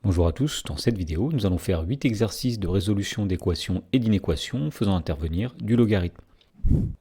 Bonjour à tous, dans cette vidéo, nous allons faire 8 exercices de résolution d'équations et d'inéquations faisant intervenir du logarithme.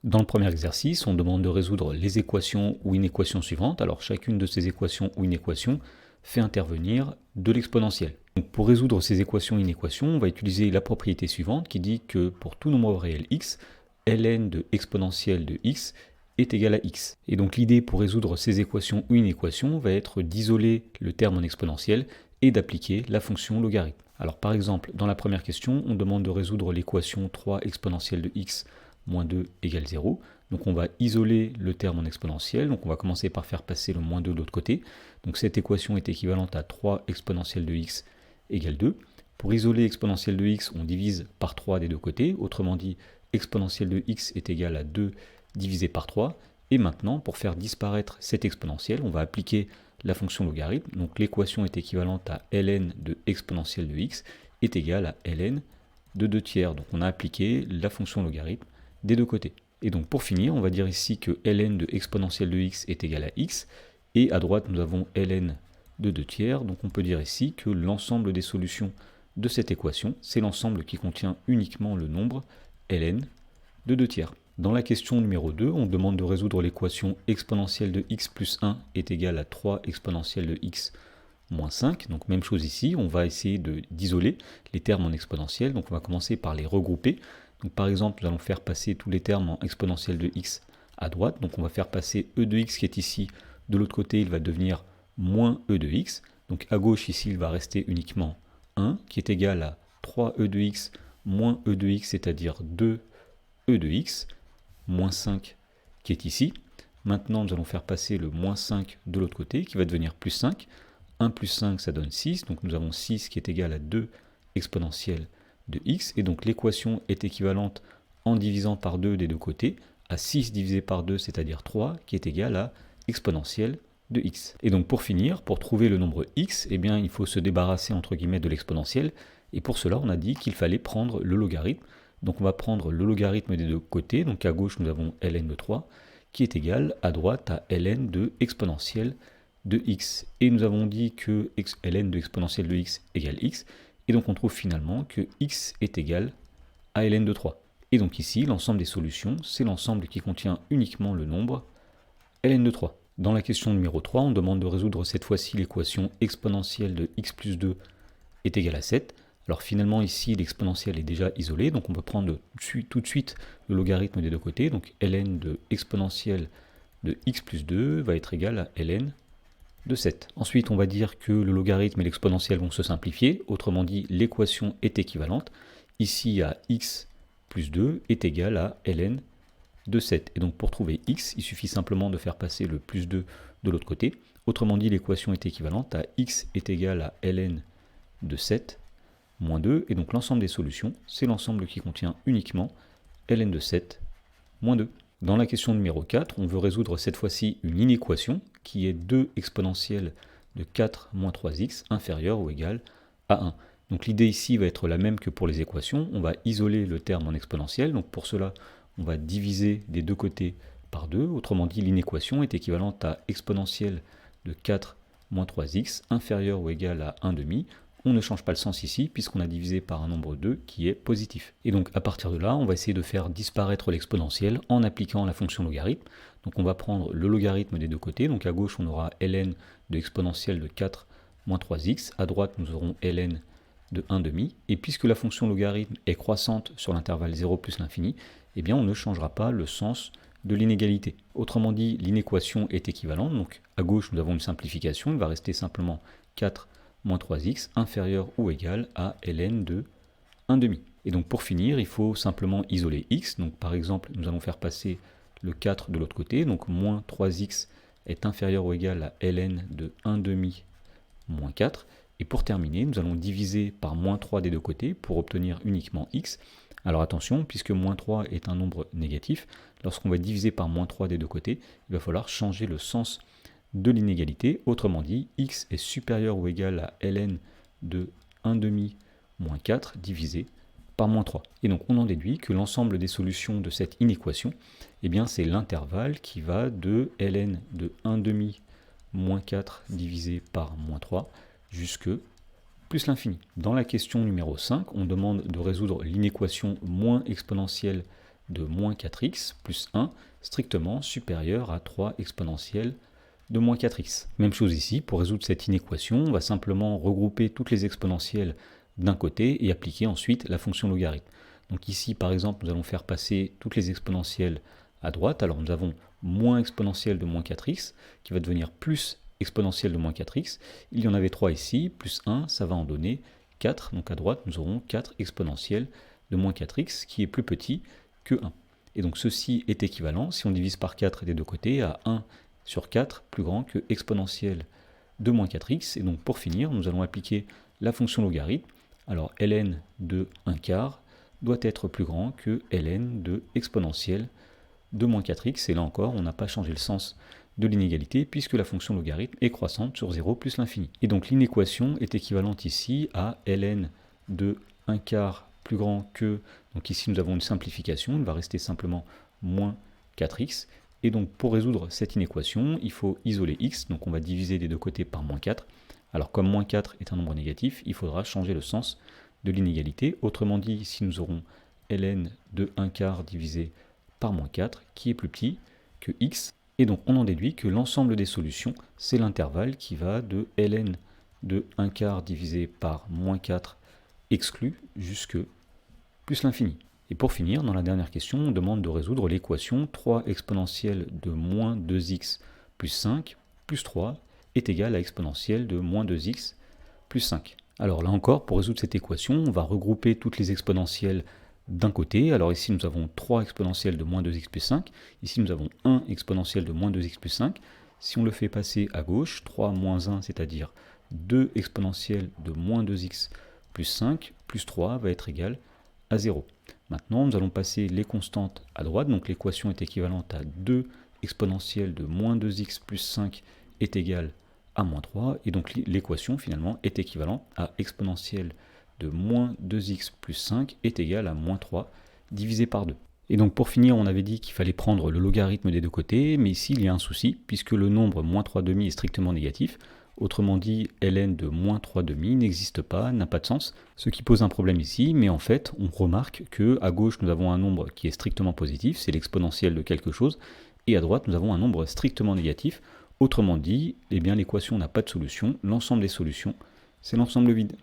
Dans le premier exercice, on demande de résoudre les équations ou inéquations suivantes. Alors chacune de ces équations ou inéquations fait intervenir de l'exponentielle. Donc pour résoudre ces équations et inéquations, on va utiliser la propriété suivante qui dit que pour tout nombre réel x, ln de exponentielle de x est égal à x. Et donc l'idée pour résoudre ces équations ou inéquations va être d'isoler le terme en exponentielle et d'appliquer la fonction logarithme. Alors par exemple, dans la première question, on demande de résoudre l'équation 3 exponentielle de x moins 2 égale 0. Donc on va isoler le terme en exponentielle, donc on va commencer par faire passer le moins 2 de l'autre côté. Donc cette équation est équivalente à 3 exponentielle de x égale 2. Pour isoler exponentielle de x, on divise par 3 des deux côtés, autrement dit, exponentielle de x est égale à 2 divisé par 3. Et maintenant, pour faire disparaître cette exponentielle, on va appliquer la fonction logarithme. Donc l'équation est équivalente à ln de exponentielle de x est égale à ln de 2 tiers. Donc on a appliqué la fonction logarithme des deux côtés. Et donc pour finir, on va dire ici que ln de exponentielle de x est égal à x. Et à droite, nous avons ln de 2 tiers. Donc on peut dire ici que l'ensemble des solutions de cette équation, c'est l'ensemble qui contient uniquement le nombre ln de 2 tiers. Dans la question numéro 2, on demande de résoudre l'équation exponentielle de x plus 1 est égale à 3 exponentielle de x moins 5. Donc même chose ici, on va essayer d'isoler les termes en exponentielle. Donc on va commencer par les regrouper. Donc par exemple, nous allons faire passer tous les termes en exponentielle de x à droite. Donc on va faire passer e de x qui est ici. De l'autre côté, il va devenir moins e de x. Donc à gauche, ici, il va rester uniquement 1 qui est égal à 3e de x moins e de x, c'est-à-dire 2e de x, moins 5 qui est ici. Maintenant, nous allons faire passer le moins 5 de l'autre côté, qui va devenir plus 5. 1 plus 5, ça donne 6. Donc nous avons 6 qui est égal à 2 exponentielle de x. Et donc l'équation est équivalente, en divisant par 2 des deux côtés, à 6 divisé par 2, c'est-à-dire 3, qui est égal à exponentielle de x. Et donc pour finir, pour trouver le nombre x, eh bien, il faut se débarrasser entre guillemets de l'exponentielle. Et pour cela, on a dit qu'il fallait prendre le logarithme. Donc on va prendre le logarithme des deux côtés. Donc à gauche, nous avons ln de 3, qui est égal à droite à ln de exponentielle de x. Et nous avons dit que ln de exponentielle de x égale x. Et donc on trouve finalement que x est égal à ln de 3. Et donc ici, l'ensemble des solutions, c'est l'ensemble qui contient uniquement le nombre ln de 3. Dans la question numéro 3, on demande de résoudre cette fois-ci l'équation exponentielle de x plus 2 est égal à 7. Alors finalement ici l'exponentielle est déjà isolée, donc on peut prendre tout de suite le logarithme des deux côtés. Donc ln de exponentielle de x plus 2 va être égal à ln de 7. Ensuite on va dire que le logarithme et l'exponentielle vont se simplifier, autrement dit l'équation est équivalente. Ici à x plus 2 est égal à ln de 7. Et donc pour trouver x, il suffit simplement de faire passer le plus 2 de l'autre côté. Autrement dit l'équation est équivalente à x est égal à ln de 7 moins 2, et donc l'ensemble des solutions, c'est l'ensemble qui contient uniquement ln de 7 moins 2. Dans la question numéro 4, on veut résoudre cette fois-ci une inéquation qui est 2 exponentielle de 4 moins 3x inférieur ou égal à 1. Donc l'idée ici va être la même que pour les équations, on va isoler le terme en exponentielle, donc pour cela on va diviser des deux côtés par 2, autrement dit l'inéquation est équivalente à exponentielle de 4 moins 3x inférieur ou égal à 1 demi. On ne change pas le sens ici, puisqu'on a divisé par un nombre 2 qui est positif. Et donc à partir de là, on va essayer de faire disparaître l'exponentielle en appliquant la fonction logarithme. Donc on va prendre le logarithme des deux côtés. Donc à gauche, on aura ln de exponentielle de 4 moins 3x. À droite, nous aurons ln de 1 demi. Et puisque la fonction logarithme est croissante sur l'intervalle 0 plus l'infini, eh bien on ne changera pas le sens de l'inégalité. Autrement dit, l'inéquation est équivalente. Donc à gauche, nous avons une simplification. Il va rester simplement 4 moins 3x inférieur ou égal à ln de 1 demi. Et donc pour finir, il faut simplement isoler x. Donc par exemple, nous allons faire passer le 4 de l'autre côté. Donc moins 3x est inférieur ou égal à ln de 1 demi moins 4. Et pour terminer, nous allons diviser par moins 3 des deux côtés pour obtenir uniquement x. Alors attention, puisque moins 3 est un nombre négatif, lorsqu'on va diviser par moins 3 des deux côtés, il va falloir changer le sens de l'inégalité. Autrement dit, x est supérieur ou égal à ln de 1 demi moins 4 divisé par moins 3. Et donc on en déduit que l'ensemble des solutions de cette inéquation, eh bien c'est l'intervalle qui va de ln de 1 demi moins 4 divisé par moins 3 jusque plus l'infini. Dans la question numéro 5, on demande de résoudre l'inéquation moins exponentielle de moins 4x plus 1 strictement supérieur à 3 exponentielle de moins 4x. Même chose ici, pour résoudre cette inéquation, on va simplement regrouper toutes les exponentielles d'un côté et appliquer ensuite la fonction logarithme. Donc ici, par exemple, nous allons faire passer toutes les exponentielles à droite. Alors nous avons moins exponentielle de moins 4x, qui va devenir plus exponentielle de moins 4x. Il y en avait 3 ici, plus 1, ça va en donner 4. Donc à droite, nous aurons 4 exponentielles de moins 4x, qui est plus petit que 1. Et donc ceci est équivalent, si on divise par 4 des deux côtés, à 1 sur 4 plus grand que exponentielle de moins 4x. Et donc pour finir, nous allons appliquer la fonction logarithme. Alors ln de 1 quart doit être plus grand que ln de exponentielle de moins 4x. Et là encore, on n'a pas changé le sens de l'inégalité puisque la fonction logarithme est croissante sur 0 plus l'infini. Et donc l'inéquation est équivalente ici à ln de 1 quart plus grand que, donc ici nous avons une simplification, il va rester simplement moins 4x. Et donc pour résoudre cette inéquation, il faut isoler x, donc on va diviser des deux côtés par moins 4. Alors comme moins 4 est un nombre négatif, il faudra changer le sens de l'inégalité. Autrement dit, ici nous aurons ln de 1 quart divisé par moins 4, qui est plus petit que x. Et donc on en déduit que l'ensemble des solutions, c'est l'intervalle qui va de ln de 1 quart divisé par moins 4 exclu jusque plus l'infini. Et pour finir, dans la dernière question, on demande de résoudre l'équation 3 exponentielle de moins 2x plus 5 plus 3 est égal à exponentielle de moins 2x plus 5. Alors là encore, pour résoudre cette équation, on va regrouper toutes les exponentielles d'un côté. Alors ici, nous avons 3 exponentielles de moins 2x plus 5. Ici, nous avons 1 exponentielle de moins 2x plus 5. Si on le fait passer à gauche, 3 moins 1, c'est-à-dire 2 exponentielles de moins 2x plus 5 plus 3 va être égal à 0. Maintenant, nous allons passer les constantes à droite. Donc l'équation est équivalente à 2 exponentielle de moins 2x plus 5 est égale à moins 3. Et donc l'équation finalement est équivalente à exponentielle de moins 2x plus 5 est égal à moins 3 divisé par 2. Et donc pour finir, on avait dit qu'il fallait prendre le logarithme des deux côtés, mais ici il y a un souci, puisque le nombre moins 3,5 est strictement négatif. Autrement dit, ln de moins 3,5 n'existe pas, n'a pas de sens, ce qui pose un problème ici, mais en fait, on remarque que à gauche, nous avons un nombre qui est strictement positif, c'est l'exponentielle de quelque chose, et à droite, nous avons un nombre strictement négatif. Autrement dit, eh bien, l'équation n'a pas de solution, l'ensemble des solutions, c'est l'ensemble vide.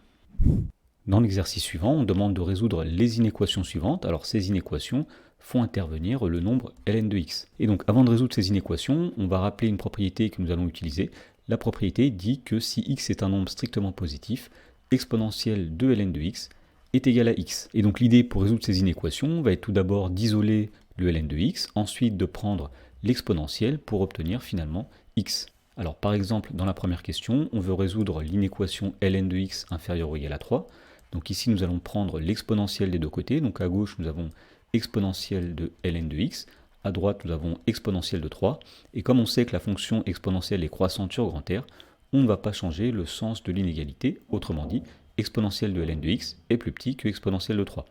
Dans l'exercice suivant, on demande de résoudre les inéquations suivantes. Alors ces inéquations font intervenir le nombre ln de x. Et donc avant de résoudre ces inéquations, on va rappeler une propriété que nous allons utiliser. La propriété dit que si x est un nombre strictement positif, exponentielle de ln de x est égale à x. Et donc l'idée pour résoudre ces inéquations va être tout d'abord d'isoler le ln de x, ensuite de prendre l'exponentielle pour obtenir finalement x. Alors par exemple, dans la première question, on veut résoudre l'inéquation ln de x inférieure ou égale à 3. Donc ici, nous allons prendre l'exponentielle des deux côtés. Donc à gauche, nous avons exponentielle de ln de x. À droite, nous avons exponentielle de 3. Et comme on sait que la fonction exponentielle est croissante sur grand R, on ne va pas changer le sens de l'inégalité. Autrement dit, exponentielle de ln de x est plus petit que exponentielle de 3.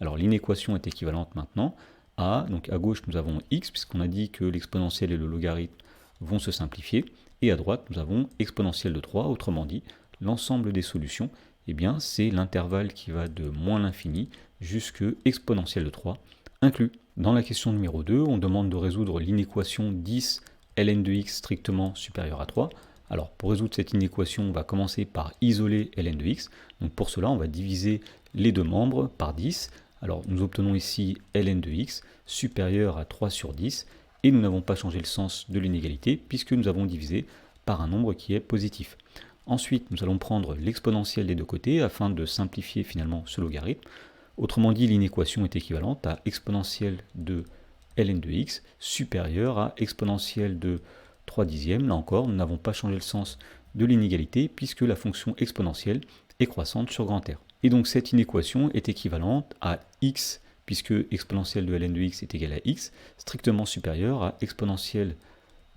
Alors l'inéquation est équivalente maintenant à, donc à gauche, nous avons x, puisqu'on a dit que l'exponentielle et le logarithme vont se simplifier. Et à droite, nous avons exponentielle de 3. Autrement dit, l'ensemble des solutions, eh bien, c'est l'intervalle qui va de moins l'infini jusque exponentielle de 3 inclus. Dans la question numéro 2, on demande de résoudre l'inéquation 10 ln de x strictement supérieur à 3. Alors pour résoudre cette inéquation, on va commencer par isoler ln de x. Donc pour cela, on va diviser les deux membres par 10. Alors nous obtenons ici ln de x supérieur à 3 sur 10 et nous n'avons pas changé le sens de l'inégalité puisque nous avons divisé par un nombre qui est positif. Ensuite, nous allons prendre l'exponentielle des deux côtés afin de simplifier finalement ce logarithme. Autrement dit, l'inéquation est équivalente à exponentielle de ln de x supérieure à exponentielle de 3 dixièmes. Là encore, nous n'avons pas changé le sens de l'inégalité puisque la fonction exponentielle est croissante sur grand R. Et donc cette inéquation est équivalente à x, puisque exponentielle de ln de x est égale à x, strictement supérieure à exponentielle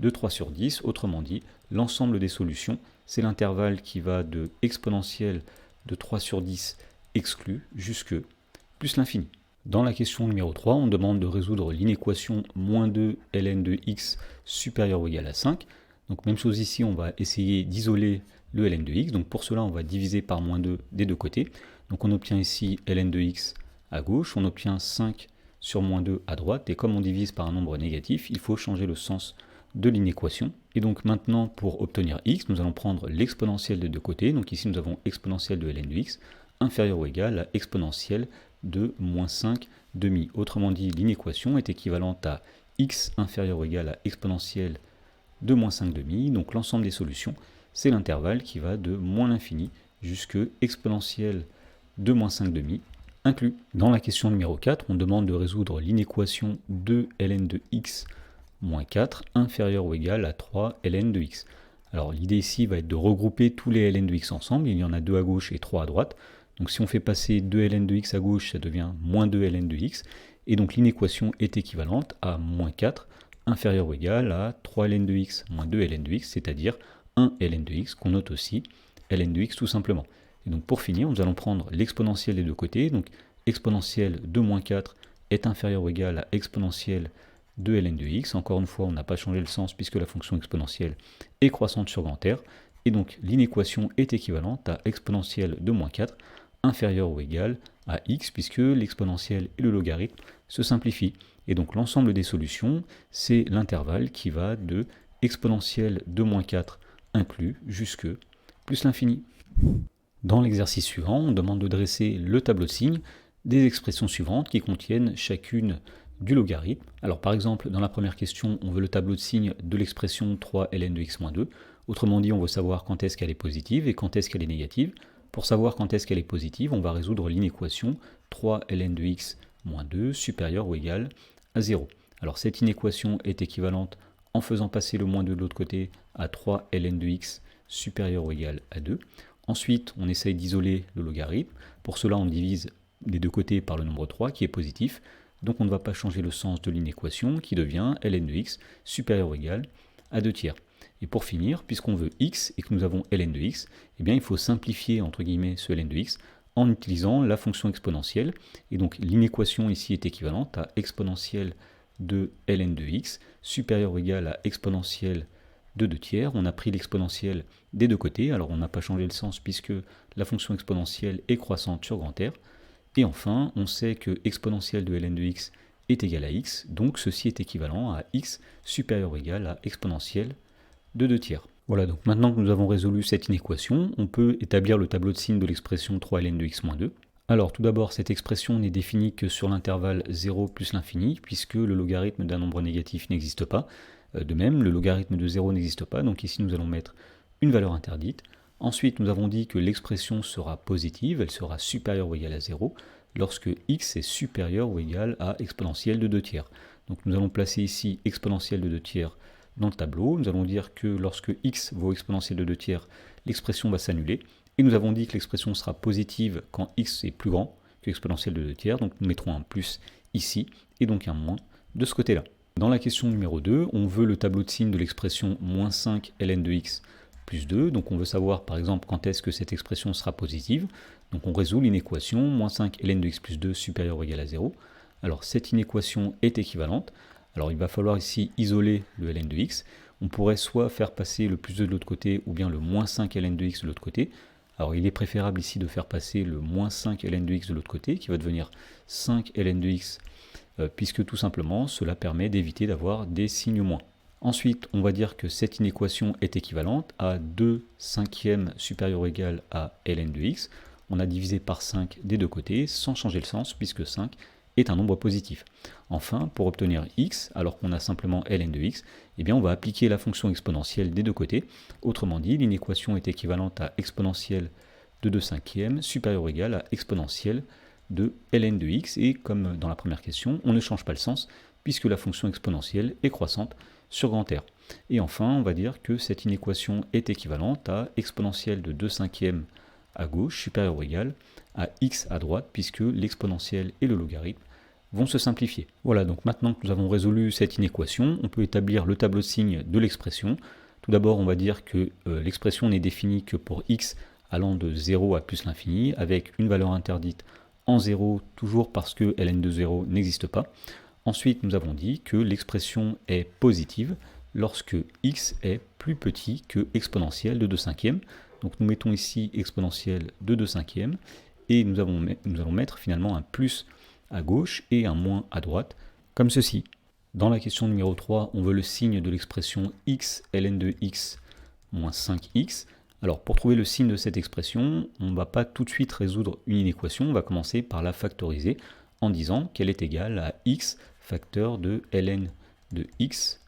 de 3 sur 10. Autrement dit, l'ensemble des solutions, c'est l'intervalle qui va de exponentielle de 3 sur 10 exclu jusque plus l'infini. Dans la question numéro 3, on demande de résoudre l'inéquation moins 2 ln de x supérieur ou égal à 5. Donc même chose ici, on va essayer d'isoler le ln de x. Donc pour cela, on va diviser par moins 2 des deux côtés. Donc on obtient ici ln de x à gauche, on obtient 5 sur moins 2 à droite, et comme on divise par un nombre négatif, il faut changer le sens de l'inéquation. Et donc maintenant, pour obtenir x, nous allons prendre l'exponentielle des deux côtés. Donc ici, nous avons exponentielle de ln de x inférieur ou égal à exponentielle de moins 5 demi. Autrement dit, l'inéquation est équivalente à x inférieur ou égal à exponentielle de moins 5 demi. Donc l'ensemble des solutions, c'est l'intervalle qui va de moins l'infini jusque exponentielle de moins 5 demi inclus. Dans la question numéro 4, on demande de résoudre l'inéquation 2 ln de x moins 4 inférieur ou égal à 3 ln de x. Alors l'idée ici va être de regrouper tous les ln de x ensemble. Il y en a 2 à gauche et 3 à droite. Donc si on fait passer 2 ln de x à gauche, ça devient moins 2 ln de x. Et donc l'inéquation est équivalente à moins 4 inférieur ou égal à 3 ln de x moins 2 ln de x, c'est-à-dire 1 ln de x, qu'on note aussi ln de x tout simplement. Et donc pour finir, nous allons prendre l'exponentielle des deux côtés. Donc exponentielle de moins 4 est inférieure ou égale à exponentielle de ln de x. Encore une fois, on n'a pas changé le sens puisque la fonction exponentielle est croissante sur grand R. Et donc l'inéquation est équivalente à exponentielle de moins 4 inférieure ou égale à x, puisque l'exponentielle et le logarithme se simplifient. Et donc l'ensemble des solutions, c'est l'intervalle qui va de exponentielle de moins 4 inclus jusque plus l'infini. Dans l'exercice suivant, on demande de dresser le tableau de signes des expressions suivantes qui contiennent chacune du logarithme. Alors par exemple, dans la première question, on veut le tableau de signes de l'expression 3 ln de x moins 2. Autrement dit, on veut savoir quand est-ce qu'elle est positive et quand est-ce qu'elle est négative. Pour savoir quand est-ce qu'elle est positive, on va résoudre l'inéquation 3 ln de x moins 2 supérieur ou égal à 0. Alors cette inéquation est équivalente, en faisant passer le moins 2 de l'autre côté, à 3 ln de x supérieur ou égal à 2. Ensuite, on essaye d'isoler le logarithme. Pour cela, on divise des deux côtés par le nombre 3 qui est positif. Donc on ne va pas changer le sens de l'inéquation qui devient ln de x supérieur ou égal à 2 tiers. Et pour finir, puisqu'on veut x et que nous avons ln de x, eh bien il faut simplifier entre guillemets ce ln de x en utilisant la fonction exponentielle. Et donc l'inéquation ici est équivalente à exponentielle de ln de x supérieur ou égal à exponentielle de 2 tiers. On a pris l'exponentielle des deux côtés, alors on n'a pas changé le sens puisque la fonction exponentielle est croissante sur grand R. Et enfin, on sait que exponentielle de ln de x est égal à x, donc ceci est équivalent à x supérieur ou égal à exponentielle de 2 tiers. Voilà, donc maintenant que nous avons résolu cette inéquation, on peut établir le tableau de signes de l'expression 3 ln de x moins 2. Alors tout d'abord, cette expression n'est définie que sur l'intervalle 0 plus l'infini, puisque le logarithme d'un nombre négatif n'existe pas. De même, le logarithme de 0 n'existe pas, donc ici nous allons mettre une valeur interdite. Ensuite, nous avons dit que l'expression sera positive, elle sera supérieure ou égale à 0, lorsque x est supérieur ou égal à exponentielle de 2 tiers. Donc nous allons placer ici exponentielle de 2 tiers dans le tableau. Nous allons dire que lorsque x vaut exponentielle de 2 tiers, l'expression va s'annuler. Et nous avons dit que l'expression sera positive quand x est plus grand que exponentielle de 2 tiers. Donc nous mettrons un plus ici et donc un moins de ce côté-là. Dans la question numéro 2, on veut le tableau de signes de l'expression moins 5 ln de x plus 2. Donc on veut savoir par exemple quand est-ce que cette expression sera positive. Donc on résout l'inéquation moins 5 ln de x plus 2 supérieur ou égal à 0. Alors cette inéquation est équivalente. Alors il va falloir ici isoler le ln de x. On pourrait soit faire passer le plus 2 de l'autre côté ou bien le moins 5 ln de x de l'autre côté. Alors il est préférable ici de faire passer le moins 5 ln de x de l'autre côté qui va devenir 5 ln de x puisque tout simplement cela permet d'éviter d'avoir des signes moins. Ensuite, on va dire que cette inéquation est équivalente à 2 cinquièmes supérieur ou égal à ln de x. On a divisé par 5 des deux côtés sans changer le sens puisque 5 est un nombre positif. Enfin, pour obtenir x, alors qu'on a simplement ln de x, eh bien on va appliquer la fonction exponentielle des deux côtés. Autrement dit, l'inéquation est équivalente à exponentielle de 2 cinquièmes supérieur ou égal à exponentielle de ln de x. Et comme dans la première question, on ne change pas le sens puisque la fonction exponentielle est croissante sur grand R. Et enfin, on va dire que cette inéquation est équivalente à exponentielle de 2 cinquièmes à gauche supérieur ou égal à x à droite puisque l'exponentielle et le logarithme vont se simplifier. Voilà, donc maintenant que nous avons résolu cette inéquation, on peut établir le tableau de signes de l'expression. Tout d'abord, on va dire que l'expression n'est définie que pour x allant de 0 à plus l'infini, avec une valeur interdite en 0, toujours parce que ln de 0 n'existe pas. Ensuite, nous avons dit que l'expression est positive lorsque x est plus petit que exponentielle de 2 cinquièmes. Donc nous mettons ici exponentielle de 2 cinquièmes, et nous allons mettre finalement un plus à gauche et un moins à droite, comme ceci. Dans la question numéro 3, on veut le signe de l'expression x ln de x moins 5x. Alors pour trouver le signe de cette expression, on ne va pas tout de suite résoudre une inéquation, on va commencer par la factoriser en disant qu'elle est égale à x facteur de ln de x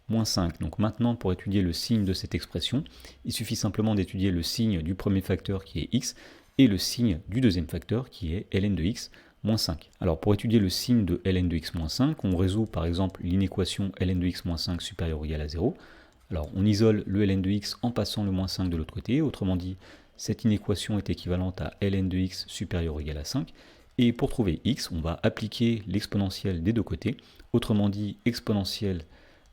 moins 5. Donc maintenant, pour étudier le signe de cette expression, il suffit simplement d'étudier le signe du premier facteur qui est x et le signe du deuxième facteur qui est ln de x moins 5. Alors pour étudier le signe de ln de x moins 5, on résout par exemple l'inéquation ln de x moins 5 supérieur ou égal à 0. Alors on isole le ln de x en passant le moins 5 de l'autre côté, autrement dit, cette inéquation est équivalente à ln de x supérieur ou égal à 5. Et pour trouver x, on va appliquer l'exponentielle des deux côtés, autrement dit, exponentielle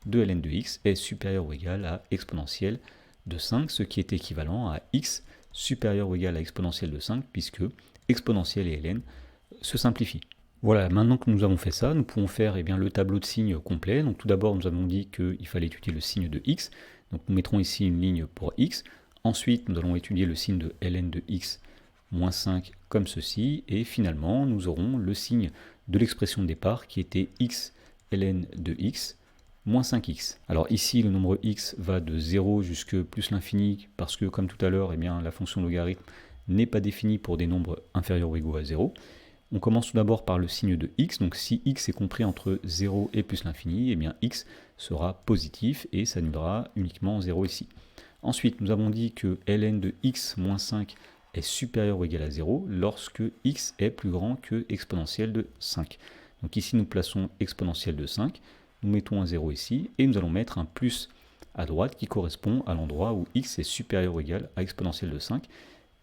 de ln de x est supérieur ou égal à exponentielle de 5, ce qui est équivalent à x supérieur ou égal à exponentielle de 5, puisque exponentielle et ln se simplifient. Voilà, maintenant que nous avons fait ça, nous pouvons faire le tableau de signes complet. Donc tout d'abord, nous avons dit qu'il fallait étudier le signe de x. Donc nous mettrons ici une ligne pour x. Ensuite, nous allons étudier le signe de ln de x moins 5 comme ceci. Et finalement, nous aurons le signe de l'expression de départ qui était x ln de x moins 5x. Alors ici, le nombre x va de 0 jusque plus l'infini, parce que comme tout à l'heure, la fonction logarithme n'est pas définie pour des nombres inférieurs ou égaux à 0. On commence tout d'abord par le signe de x, donc si x est compris entre 0 et plus l'infini, x sera positif et s'annulera uniquement 0 ici. Ensuite, nous avons dit que ln de x moins 5 est supérieur ou égal à 0 lorsque x est plus grand que exponentielle de 5. Donc ici, nous plaçons exponentielle de 5, nous mettons un 0 ici, et nous allons mettre un plus à droite qui correspond à l'endroit où x est supérieur ou égal à exponentielle de 5,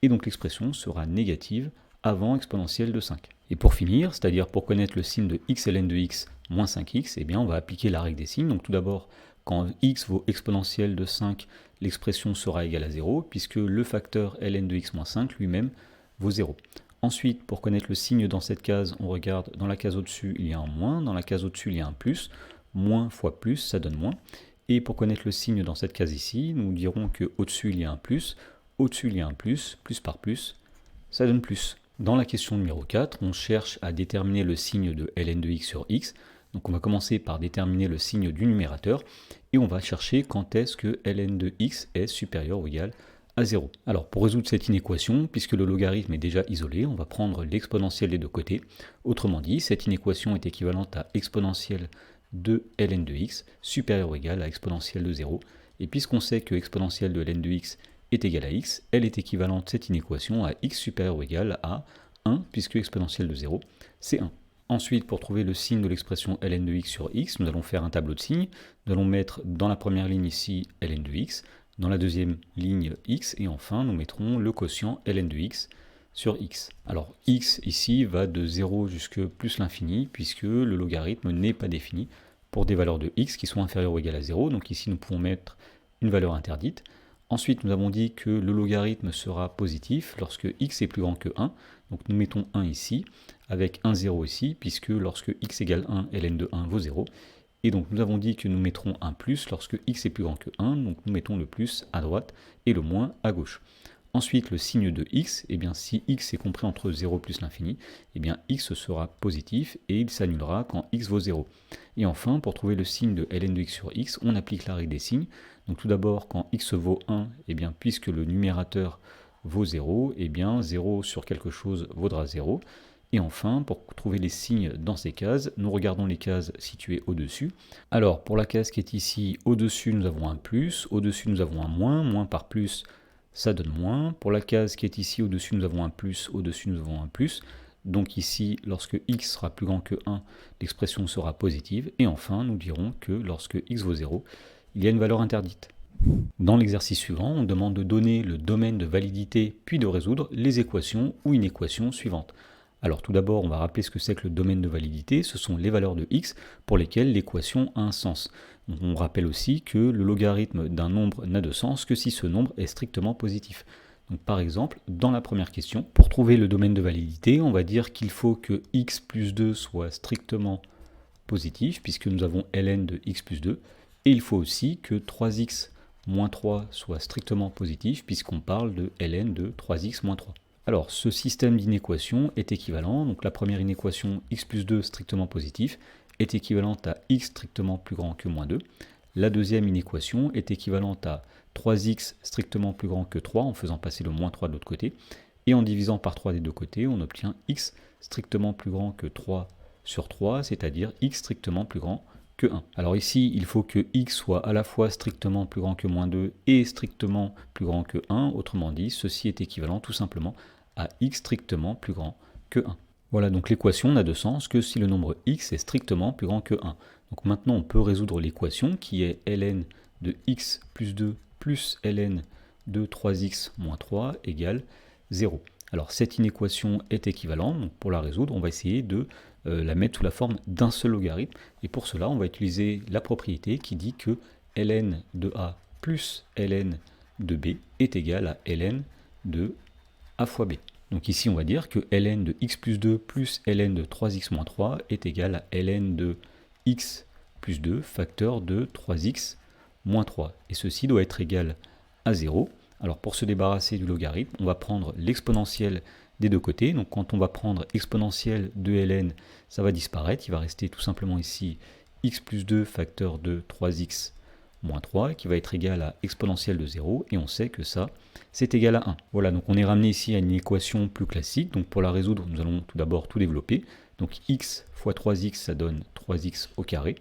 et donc l'expression sera négative avant exponentielle de 5. Et pour finir, c'est-à-dire pour connaître le signe de x ln de x moins 5x, on va appliquer la règle des signes. Donc tout d'abord, quand x vaut exponentielle de 5, l'expression sera égale à 0, puisque le facteur ln de x moins 5 lui-même vaut 0. Ensuite, pour connaître le signe dans cette case, on regarde dans la case au-dessus, il y a un moins, dans la case au-dessus, il y a un plus. Moins fois plus, ça donne moins. Et pour connaître le signe dans cette case ici, nous dirons qu'au-dessus, il y a un plus, au-dessus, il y a un plus par plus, ça donne plus. Dans la question numéro 4, on cherche à déterminer le signe de ln de x sur x. Donc on va commencer par déterminer le signe du numérateur et on va chercher quand est-ce que ln de x est supérieur ou égal à 0. Alors pour résoudre cette inéquation, puisque le logarithme est déjà isolé, on va prendre l'exponentielle des deux côtés. Autrement dit, cette inéquation est équivalente à exponentielle de ln de x supérieur ou égal à exponentielle de 0. Et puisqu'on sait que exponentielle de ln de x est égale à x, elle est équivalente, cette inéquation, à x supérieur ou égal à 1, puisque exponentielle de 0, c'est 1. Ensuite, pour trouver le signe de l'expression ln de x sur x, nous allons faire un tableau de signes. Nous allons mettre dans la première ligne ici ln de x, dans la deuxième ligne x, et enfin nous mettrons le quotient ln de x sur x. Alors x ici va de 0 jusque plus l'infini, puisque le logarithme n'est pas défini pour des valeurs de x qui sont inférieures ou égales à 0, donc ici nous pouvons mettre une valeur interdite. Ensuite, nous avons dit que le logarithme sera positif lorsque x est plus grand que 1. Donc nous mettons 1 ici, avec un 0 ici, puisque lorsque x égale 1, ln de 1 vaut 0. Et donc nous avons dit que nous mettrons un plus lorsque x est plus grand que 1, donc nous mettons le plus à droite et le moins à gauche. Ensuite, le signe de x, si x est compris entre 0 plus l'infini, x sera positif et il s'annulera quand x vaut 0. Et enfin, pour trouver le signe de ln de x sur x, on applique la règle des signes. Donc tout d'abord, quand x vaut 1, puisque le numérateur vaut 0, 0 sur quelque chose vaudra 0. Et enfin, pour trouver les signes dans ces cases, nous regardons les cases situées au-dessus. Alors, pour la case qui est ici, au-dessus, nous avons un plus, au-dessus, nous avons un moins par plus, ça donne moins. Pour la case qui est ici, au-dessus, nous avons un plus, au-dessus, nous avons un plus. Donc ici, lorsque x sera plus grand que 1, l'expression sera positive. Et enfin, nous dirons que lorsque x vaut 0, il y a une valeur interdite. Dans l'exercice suivant, on demande de donner le domaine de validité, puis de résoudre les équations ou inéquations suivantes. Alors tout d'abord, on va rappeler ce que c'est que le domaine de validité. Ce sont les valeurs de x pour lesquelles l'équation a un sens. On rappelle aussi que le logarithme d'un nombre n'a de sens que si ce nombre est strictement positif. Donc par exemple, dans la première question, pour trouver le domaine de validité, on va dire qu'il faut que x plus 2 soit strictement positif, puisque nous avons ln de x plus 2, et il faut aussi que 3x moins 3 soit strictement positif, puisqu'on parle de ln de 3x moins 3. Alors, ce système d'inéquations est équivalent, donc la première inéquation x plus 2 strictement positif est équivalente à x strictement plus grand que moins 2. La deuxième inéquation est équivalente à 3x strictement plus grand que 3 en faisant passer le moins 3 de l'autre côté. Et en divisant par 3 des deux côtés, on obtient x strictement plus grand que 3 sur 3, c'est-à-dire x strictement plus grand que 1. Alors ici, il faut que x soit à la fois strictement plus grand que moins 2 et strictement plus grand que 1. Autrement dit, ceci est équivalent tout simplement à x strictement plus grand que 1. Voilà, donc l'équation n'a de sens que si le nombre x est strictement plus grand que 1. Donc maintenant, on peut résoudre l'équation qui est ln de x plus 2 plus ln de 3x moins 3 égale 0. Alors cette inéquation est équivalente, donc pour la résoudre, on va essayer de la mettre sous la forme d'un seul logarithme. Et pour cela, on va utiliser la propriété qui dit que ln de a plus ln de b est égal à ln de a fois b. Donc ici, on va dire que ln de x plus 2 plus ln de 3x moins 3 est égal à ln de x plus 2 facteur de 3x moins 3. Et ceci doit être égal à 0. Alors pour se débarrasser du logarithme, on va prendre l'exponentielle des deux côtés. Donc quand on va prendre exponentielle de ln, ça va disparaître. Il va rester tout simplement ici x plus 2 facteur de 3x moins 3 qui va être égal à exponentielle de 0. Et on sait que ça, c'est égal à 1. Voilà, donc on est ramené ici à une équation plus classique. Donc pour la résoudre, nous allons tout d'abord tout développer. Donc x fois 3x, ça donne 3x au carré.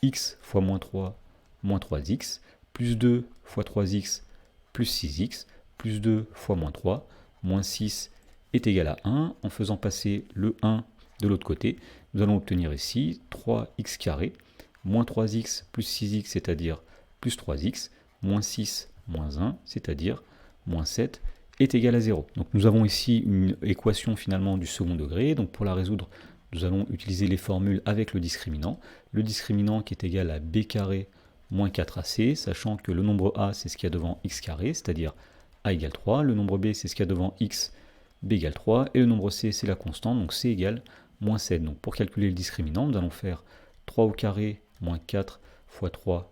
X fois moins 3, moins 3x. Plus 2 fois 3x, plus 6x. Plus 2 fois moins 3, moins 6 est égal à 1. En faisant passer le 1 de l'autre côté, nous allons obtenir ici 3x carré, moins 3x plus 6x, c'est-à-dire plus 3x, moins 6 moins 1, c'est-à-dire moins 7, est égal à 0. Donc nous avons ici une équation finalement du second degré. Donc pour la résoudre, nous allons utiliser les formules avec le discriminant. Le discriminant qui est égal à b carré moins 4ac, sachant que le nombre a, c'est ce qu'il y a devant x carré, c'est-à-dire a égale 3. Le nombre b, c'est ce qu'il y a devant x, b égale 3. Et le nombre c, c'est la constante, donc c égale moins 7. Donc pour calculer le discriminant, nous allons faire 3 au carré moins 4 fois 3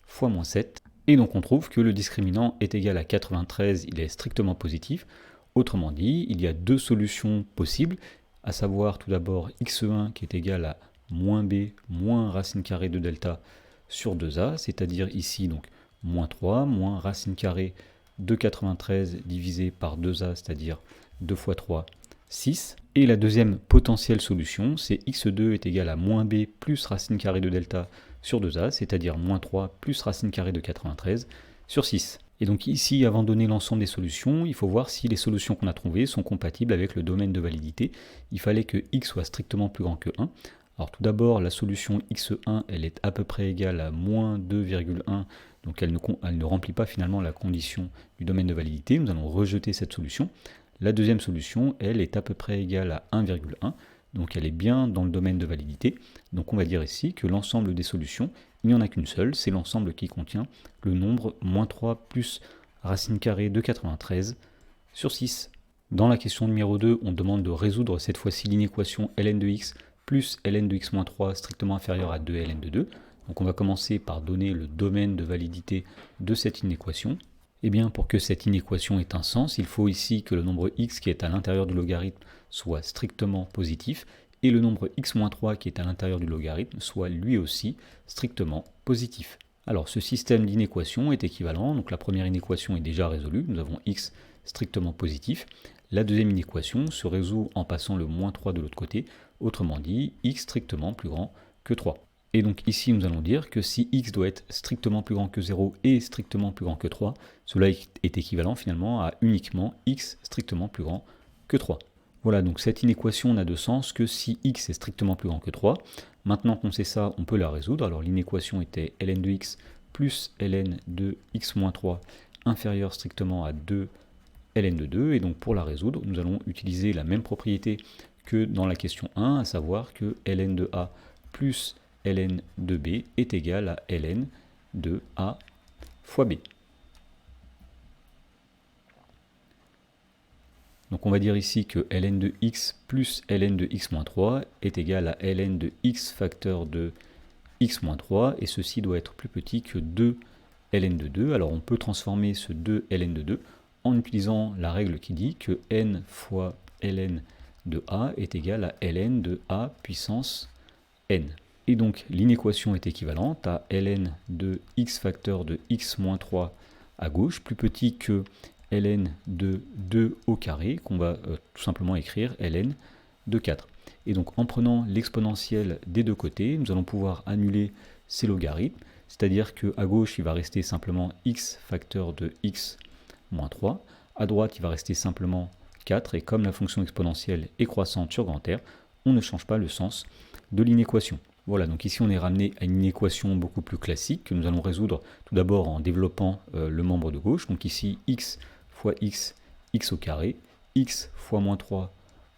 fois moins 7. Et donc on trouve que le discriminant est égal à 93, il est strictement positif. Autrement dit, il y a deux solutions possibles, à savoir tout d'abord x1 qui est égal à moins b moins racine carrée de delta sur 2a, c'est-à-dire ici donc moins 3 moins racine carrée de 93 divisé par 2a, c'est-à-dire 2 fois 3, 6. Et la deuxième potentielle solution, c'est x2 est égal à moins b plus racine carrée de delta sur 2a, c'est-à-dire moins 3 plus racine carrée de 93 sur 6. Et donc ici, avant de donner l'ensemble des solutions, il faut voir si les solutions qu'on a trouvées sont compatibles avec le domaine de validité. Il fallait que x soit strictement plus grand que 1. Alors tout d'abord, la solution x1, elle est à peu près égale à moins 2,1, donc elle ne remplit pas finalement la condition du domaine de validité. Nous allons rejeter cette solution. La deuxième solution, elle est à peu près égale à 1,1. Donc elle est bien dans le domaine de validité. Donc on va dire ici que l'ensemble des solutions, il n'y en a qu'une seule, c'est l'ensemble qui contient le nombre moins 3 plus racine carrée de 93 sur 6. Dans la question numéro 2, on demande de résoudre cette fois-ci l'inéquation ln de x plus ln de x moins 3 strictement inférieur à 2 ln de 2. Donc on va commencer par donner le domaine de validité de cette inéquation. Eh bien, pour que cette inéquation ait un sens, il faut ici que le nombre x qui est à l'intérieur du logarithme soit strictement positif et le nombre x-3 qui est à l'intérieur du logarithme soit lui aussi strictement positif. Alors ce système d'inéquation est équivalent, donc la première inéquation est déjà résolue, nous avons x strictement positif. La deuxième inéquation se résout en passant le moins 3 de l'autre côté, autrement dit x strictement plus grand que 3. Et donc ici nous allons dire que si x doit être strictement plus grand que 0 et strictement plus grand que 3, cela est équivalent finalement à uniquement x strictement plus grand que 3. Voilà, donc cette inéquation n'a de sens que si x est strictement plus grand que 3. Maintenant qu'on sait ça, on peut la résoudre. Alors l'inéquation était ln de x plus ln de x moins 3 inférieur strictement à 2 ln de 2. Et donc pour la résoudre, nous allons utiliser la même propriété que dans la question 1, à savoir que ln de a plus ln de b est égal à ln de a fois b. Donc on va dire ici que ln de x plus ln de x moins 3 est égal à ln de x facteur de x moins 3, et ceci doit être plus petit que 2 ln de 2. Alors on peut transformer ce 2 ln de 2 en utilisant la règle qui dit que n fois ln de a est égal à ln de a puissance n. Et donc l'inéquation est équivalente à ln de x facteur de x moins 3 à gauche, plus petit que ln de 2 au carré, qu'on va tout simplement écrire ln de 4. Et donc en prenant l'exponentielle des deux côtés, nous allons pouvoir annuler ces logarithmes, c'est-à-dire qu'à gauche il va rester simplement x facteur de x moins 3, à droite il va rester simplement 4, et comme la fonction exponentielle est croissante sur grand R, on ne change pas le sens de l'inéquation. Voilà, donc ici on est ramené à une inéquation beaucoup plus classique que nous allons résoudre tout d'abord en développant le membre de gauche. Donc ici x fois x, x au carré, x fois moins 3,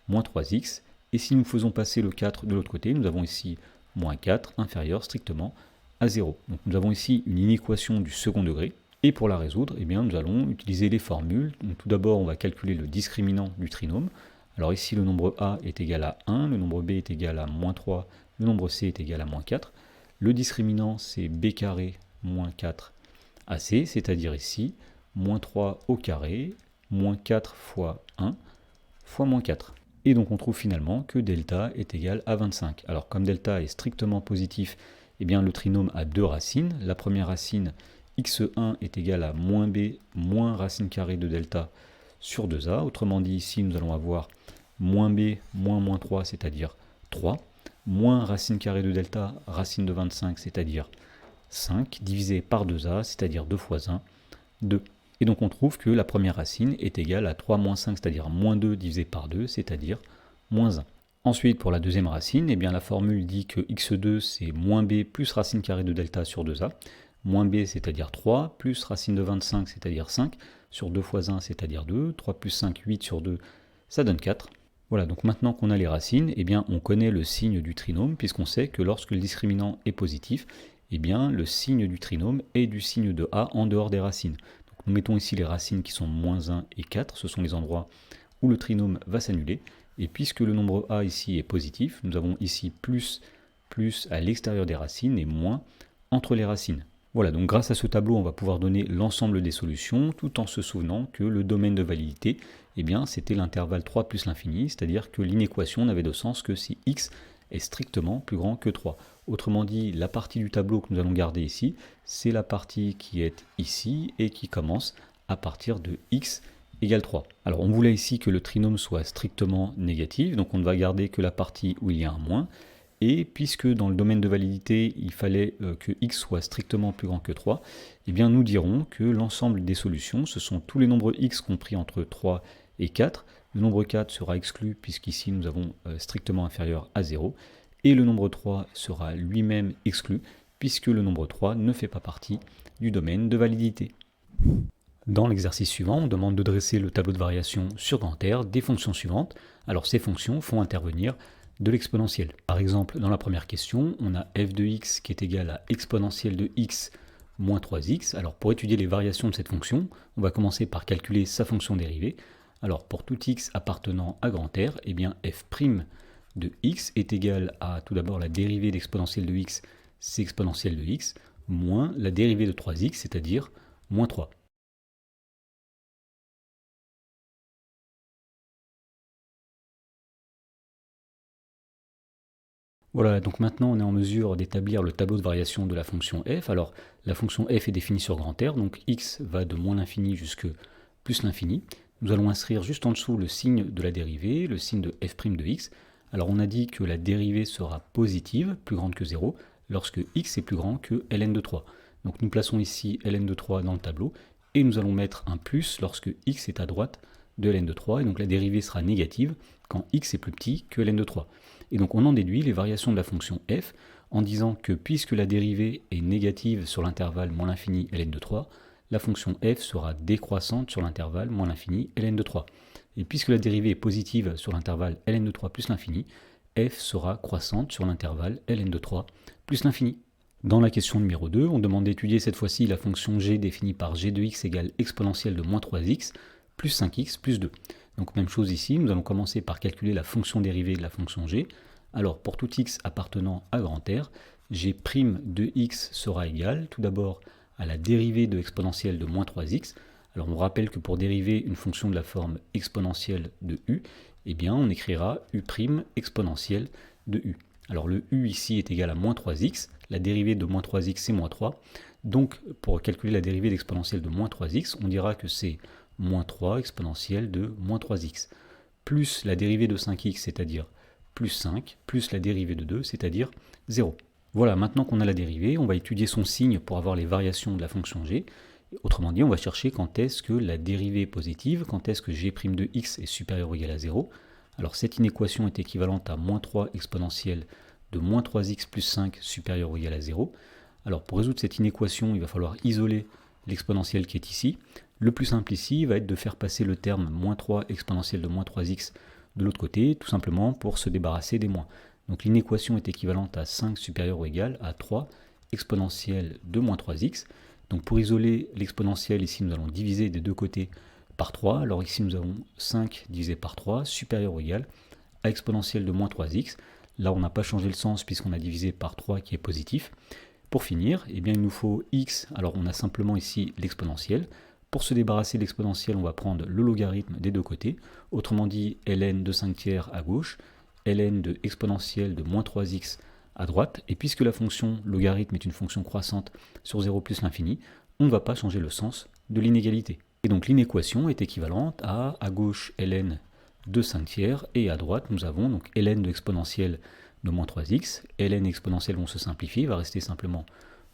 moins 3x. Et si nous faisons passer le 4 de l'autre côté, nous avons ici moins 4 inférieur strictement à 0. Donc nous avons ici une inéquation du second degré. Et pour la résoudre, eh bien, nous allons utiliser les formules. Donc, tout d'abord, on va calculer le discriminant du trinôme. Alors ici, le nombre a est égal à 1, le nombre b est égal à moins 3, le nombre c est égal à moins 4. Le discriminant, c'est b carré moins 4 ac, c'est-à-dire ici, moins 3 au carré, moins 4 fois 1 fois moins 4. Et donc on trouve finalement que delta est égal à 25. Alors comme delta est strictement positif, eh bien, le trinôme a deux racines. La première racine, x1 est égal à moins b moins racine carrée de delta sur 2a. Autrement dit, ici, nous allons avoir moins b moins moins 3, c'est-à-dire 3, moins racine carrée de delta, racine de 25, c'est-à-dire 5, divisé par 2a, c'est-à-dire 2 fois 1, 2. Et donc on trouve que la première racine est égale à 3 moins 5, c'est-à-dire moins 2 divisé par 2, c'est-à-dire moins 1. Ensuite, pour la deuxième racine, eh bien, la formule dit que x2, c'est moins b plus racine carrée de delta sur 2a, moins b, c'est-à-dire 3, plus racine de 25, c'est-à-dire 5, sur 2 fois 1, c'est-à-dire 2, 3 plus 5, 8 sur 2, ça donne 4. Voilà, donc maintenant qu'on a les racines, eh bien, on connaît le signe du trinôme, puisqu'on sait que lorsque le discriminant est positif, eh bien, le signe du trinôme est du signe de a en dehors des racines. Donc, nous mettons ici les racines qui sont moins 1 et 4, ce sont les endroits où le trinôme va s'annuler. Et puisque le nombre a ici est positif, nous avons ici plus à l'extérieur des racines et moins entre les racines. Voilà, donc grâce à ce tableau, on va pouvoir donner l'ensemble des solutions, tout en se souvenant que le domaine de validité, eh bien, c'était l'intervalle 3 plus l'infini, c'est-à-dire que l'inéquation n'avait de sens que si x est strictement plus grand que 3. Autrement dit, la partie du tableau que nous allons garder ici, c'est la partie qui est ici et qui commence à partir de x égale 3. Alors on voulait ici que le trinôme soit strictement négatif, donc on ne va garder que la partie où il y a un moins. Et puisque dans le domaine de validité, il fallait que x soit strictement plus grand que 3, eh bien nous dirons que l'ensemble des solutions, ce sont tous les nombres x compris entre 3 et 4. Le nombre 4 sera exclu puisqu'ici nous avons strictement inférieur à 0. Et le nombre 3 sera lui-même exclu puisque le nombre 3 ne fait pas partie du domaine de validité. Dans l'exercice suivant, on demande de dresser le tableau de variation sur grand R des fonctions suivantes. Alors ces fonctions font intervenir de l'exponentielle. Par exemple, dans la première question, on a f de x qui est égal à exponentielle de x moins 3x. Alors pour étudier les variations de cette fonction, on va commencer par calculer sa fonction dérivée. Alors pour tout x appartenant à grand R, eh bien f' de x est égal à tout d'abord la dérivée d'exponentielle de x, c'est exponentielle de x, moins la dérivée de 3x, c'est-à-dire moins 3. Voilà, donc maintenant on est en mesure d'établir le tableau de variation de la fonction f. Alors la fonction f est définie sur grand R, donc x va de moins l'infini jusque plus l'infini. Nous allons inscrire juste en dessous le signe de la dérivée, le signe de f' de x. Alors on a dit que la dérivée sera positive, plus grande que 0, lorsque x est plus grand que ln de 3. Donc nous plaçons ici ln de 3 dans le tableau, et nous allons mettre un plus lorsque x est à droite de ln de 3, et donc la dérivée sera négative quand x est plus petit que ln de 3. Et donc on en déduit les variations de la fonction f en disant que puisque la dérivée est négative sur l'intervalle moins l'infini ln de 3, la fonction f sera décroissante sur l'intervalle moins l'infini ln de 3. Et puisque la dérivée est positive sur l'intervalle ln de 3 plus l'infini, f sera croissante sur l'intervalle ln de 3 plus l'infini. Dans la question numéro 2, on demande d'étudier cette fois-ci la fonction g définie par g de x égale exponentielle de moins 3x plus 5x plus 2. Donc même chose ici, nous allons commencer par calculer la fonction dérivée de la fonction g. Alors pour tout x appartenant à grand R, g' de x sera égal tout d'abord à la dérivée de exponentielle de moins 3x. Alors on rappelle que pour dériver une fonction de la forme exponentielle de u, eh bien on écrira u' exponentielle de u. Alors le u ici est égal à moins 3x, la dérivée de moins 3x c'est moins 3, donc pour calculer la dérivée d'exponentielle de moins 3x, on dira que c'est moins 3 exponentielle de moins 3x, plus la dérivée de 5x, c'est-à-dire plus 5, plus la dérivée de 2, c'est-à-dire 0. Voilà, maintenant qu'on a la dérivée, on va étudier son signe pour avoir les variations de la fonction g. Autrement dit, on va chercher quand est-ce que la dérivée est positive, quand est-ce que g' de x est supérieur ou égal à 0. Alors cette inéquation est équivalente à moins 3 exponentielle de moins 3x plus 5 supérieur ou égal à 0. Alors pour résoudre cette inéquation, il va falloir isoler l'exponentielle qui est ici. Le plus simple ici va être de faire passer le terme moins 3 exponentielle de moins 3x de l'autre côté, tout simplement pour se débarrasser des moins. Donc l'inéquation est équivalente à 5 supérieur ou égal à 3 exponentielle de moins 3x. Donc pour isoler l'exponentielle, ici nous allons diviser des deux côtés par 3. Alors ici nous avons 5 divisé par 3 supérieur ou égal à exponentielle de moins 3x. Là on n'a pas changé le sens puisqu'on a divisé par 3 qui est positif. Pour finir, eh bien, il nous faut x, alors on a simplement ici l'exponentielle. Pour se débarrasser de l'exponentielle, on va prendre le logarithme des deux côtés, autrement dit ln de 5 tiers à gauche, ln de exponentielle de moins 3x à droite, et puisque la fonction logarithme est une fonction croissante sur 0 plus l'infini, on ne va pas changer le sens de l'inégalité. Et donc l'inéquation est équivalente à gauche ln de 5 tiers, et à droite nous avons donc ln de exponentielle de moins 3x, ln exponentielle vont se simplifier, il va rester simplement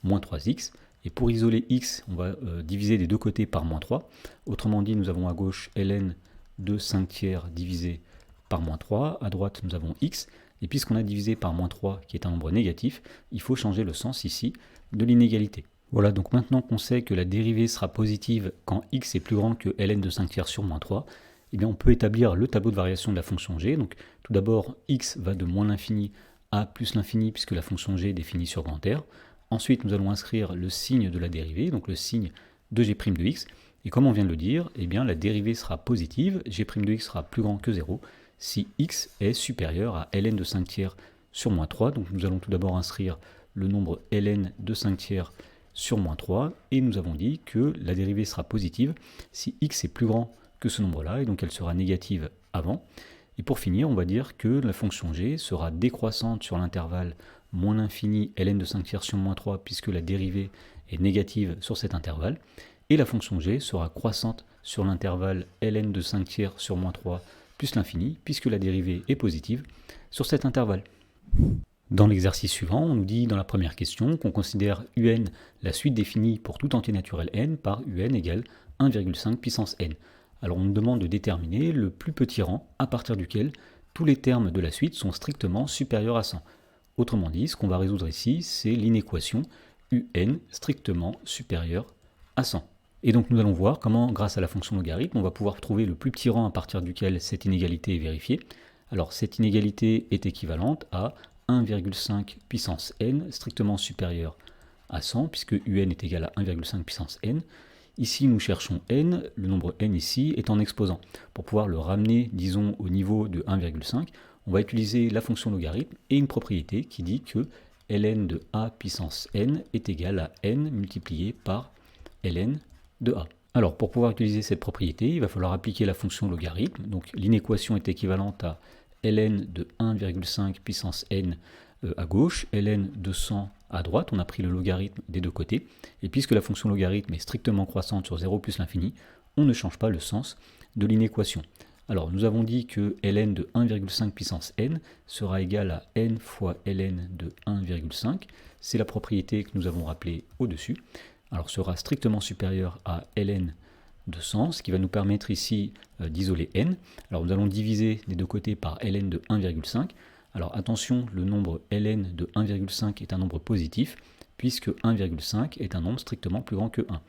moins 3x, et pour isoler x, on va diviser des deux côtés par moins 3, autrement dit nous avons à gauche ln de 5 tiers divisé par moins 3, à droite nous avons x, et puisqu'on a divisé par moins 3 qui est un nombre négatif, il faut changer le sens ici de l'inégalité. Voilà, donc maintenant qu'on sait que la dérivée sera positive quand x est plus grand que ln de 5 tiers sur moins 3, eh bien on peut établir le tableau de variation de la fonction g. Donc tout d'abord, x va de moins l'infini à plus l'infini puisque la fonction g est définie sur grand R. Ensuite, nous allons inscrire le signe de la dérivée, donc le signe de g' de x. Et comme on vient de le dire, eh bien la dérivée sera positive, g' de x sera plus grand que 0 si x est supérieur à ln de 5 tiers sur moins 3. Donc nous allons tout d'abord inscrire le nombre ln de 5 tiers sur moins 3, et nous avons dit que la dérivée sera positive si x est plus grand que ce nombre-là, et donc elle sera négative avant. Et pour finir, on va dire que la fonction g sera décroissante sur l'intervalle moins l'infini ln de 5 tiers sur moins 3, puisque la dérivée est négative sur cet intervalle, et la fonction g sera croissante sur l'intervalle ln de 5 tiers sur moins 3 plus l'infini, puisque la dérivée est positive sur cet intervalle. Dans l'exercice suivant, on nous dit dans la première question qu'on considère un la suite définie pour tout entier naturel n par un égale 1,5 puissance n. Alors on nous demande de déterminer le plus petit rang à partir duquel tous les termes de la suite sont strictement supérieurs à 100. Autrement dit, ce qu'on va résoudre ici, c'est l'inéquation un strictement supérieur à 100. Et donc nous allons voir comment, grâce à la fonction logarithme, on va pouvoir trouver le plus petit rang à partir duquel cette inégalité est vérifiée. Alors cette inégalité est équivalente à 1,5 puissance n strictement supérieur à 100, puisque un est égal à 1,5 puissance n. Ici, nous cherchons n, le nombre n ici est en exposant. Pour pouvoir le ramener, disons, au niveau de 1,5, on va utiliser la fonction logarithme et une propriété qui dit que ln de a puissance n est égal à n multiplié par ln de a. Alors, pour pouvoir utiliser cette propriété, il va falloir appliquer la fonction logarithme. Donc, l'inéquation est équivalente à ln de 1,5 puissance n à gauche, ln de 100 à droite, on a pris le logarithme des deux côtés, et puisque la fonction logarithme est strictement croissante sur 0 plus l'infini, on ne change pas le sens de l'inéquation. Alors nous avons dit que ln de 1,5 puissance n sera égal à n fois ln de 1,5, c'est la propriété que nous avons rappelée au-dessus, alors sera strictement supérieur à ln de 100, ce qui va nous permettre ici d'isoler n. Alors nous allons diviser des deux côtés par ln de 1,5. Alors attention, le nombre ln de 1,5 est un nombre positif, puisque 1,5 est un nombre strictement plus grand que 1.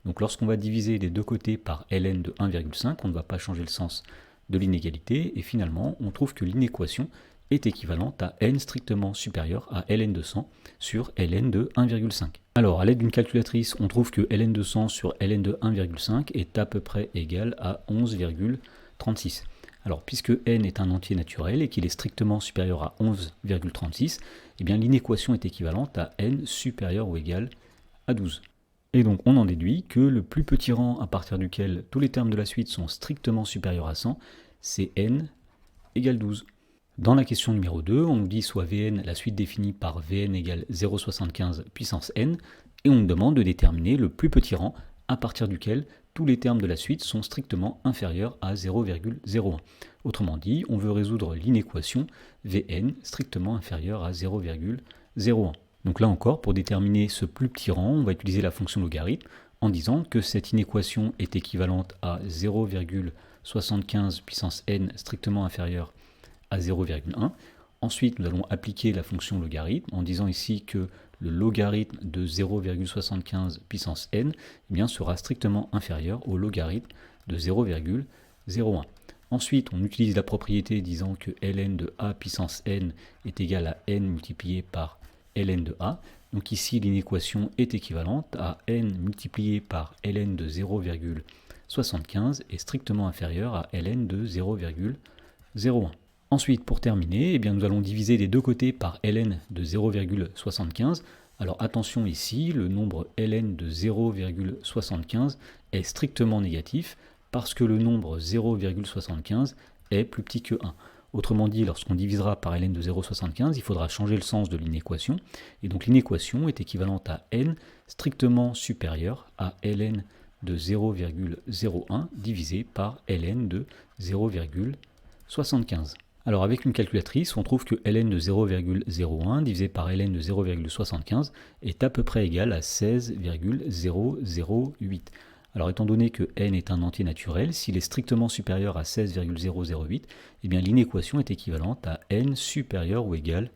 Donc lorsqu'on va diviser des deux côtés par ln de 1,5, on ne va pas changer le sens de l'inégalité, et finalement on trouve que l'inéquation est équivalente à n strictement supérieur à ln de 100 sur ln de 1,5. Alors à l'aide d'une calculatrice, on trouve que ln de 100 sur ln de 1,5 est à peu près égal à 11,36. Alors puisque n est un entier naturel et qu'il est strictement supérieur à 11,36, eh bien l'inéquation est équivalente à n supérieur ou égal à 12. Et donc on en déduit que le plus petit rang à partir duquel tous les termes de la suite sont strictement supérieurs à 100, c'est n égale 12. Dans la question numéro 2, on nous dit soit Vn la suite définie par Vn égale 0,75 puissance n, et on nous demande de déterminer le plus petit rang à partir duquel tous les termes de la suite sont strictement inférieurs à 0,01. Autrement dit, on veut résoudre l'inéquation Vn strictement inférieure à 0,01. Donc là encore, pour déterminer ce plus petit rang, on va utiliser la fonction logarithme en disant que cette inéquation est équivalente à 0,75 puissance n strictement inférieure à 0,1. Ensuite, nous allons appliquer la fonction logarithme en disant ici que le logarithme de 0,75 puissance n eh bien, sera strictement inférieur au logarithme de 0,01. Ensuite, on utilise la propriété disant que ln de a puissance n est égal à n multiplié par ln de a. Donc ici, l'inéquation est équivalente à n multiplié par ln de 0,75 est strictement inférieur à ln de 0,01. Ensuite, pour terminer, eh bien, nous allons diviser les deux côtés par ln de 0,75. Alors attention ici, le nombre ln de 0,75 est strictement négatif parce que le nombre 0,75 est plus petit que 1. Autrement dit, lorsqu'on divisera par ln de 0,75, il faudra changer le sens de l'inéquation. Et donc l'inéquation est équivalente à n strictement supérieur à ln de 0,01 divisé par ln de 0,75. Alors avec une calculatrice, on trouve que ln de 0,01 divisé par ln de 0,75 est à peu près égal à 16,008. Alors étant donné que n est un entier naturel, s'il est strictement supérieur à 16,008, eh bien l'inéquation est équivalente à n supérieur ou égal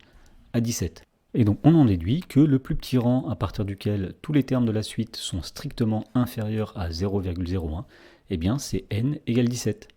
à 17. Et donc on en déduit que le plus petit rang à partir duquel tous les termes de la suite sont strictement inférieurs à 0,01, eh bien c'est n égale 17.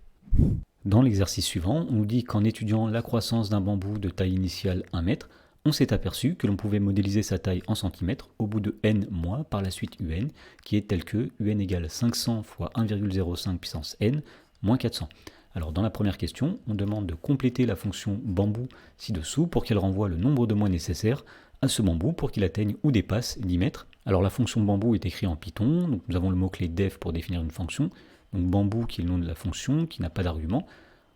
Dans l'exercice suivant, on nous dit qu'en étudiant la croissance d'un bambou de taille initiale 1 mètre, on s'est aperçu que l'on pouvait modéliser sa taille en centimètres au bout de n mois par la suite un, qui est telle que un égale 500 fois 1,05 puissance n moins 400. Alors dans la première question, on demande de compléter la fonction bambou ci-dessous pour qu'elle renvoie le nombre de mois nécessaires à ce bambou pour qu'il atteigne ou dépasse 10 mètres. Alors la fonction bambou est écrite en Python, donc nous avons le mot-clé def pour définir une fonction, donc bambou qui est le nom de la fonction, qui n'a pas d'argument.